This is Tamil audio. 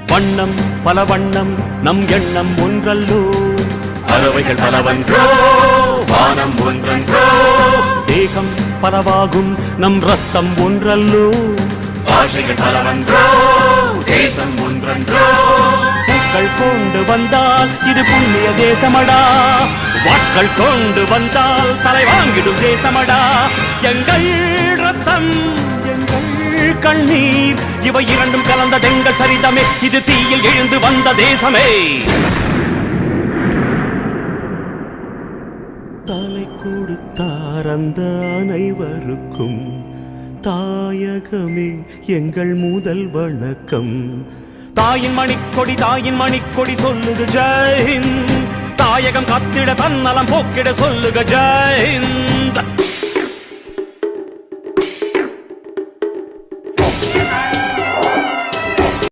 வண்ணம் பல வண்ணம் நம் எண்ணம் ஒன்றல்லோ பறவைகள் பலவன்றோ வானம் ஒன்றன்றோ தேகம் பலவாகும் நம் ரத்தம் ஒன்றல்லோ பாஷைகள் பலவன்றோ தேசம் ஒன்றன்றோ பூக்கள் கொண்டு வந்தால் இது புண்ணிய தேசமடா வாட்கள் கொண்டு வந்தால் தலை வாங்கிடும் தேசமடா எங்கள் ரத்தம் எங்கள் கண்ணீர் இவை இரண்டும் கலந்ததெங்கள் சரிதமே இது தீயில் எழுந்து வந்த தேசமே தலை கொடுத்தார் அந்த அனைவருக்கும் தாயகமே எங்கள் முதல் வணக்கம் தாயின் மணிக்கொடி சொல்லுது ஜெய் ஹிந்த் தாயகம் காத்திட தன்னலம் போக்கிட சொல்லுக ஜெய் ஹிந்த்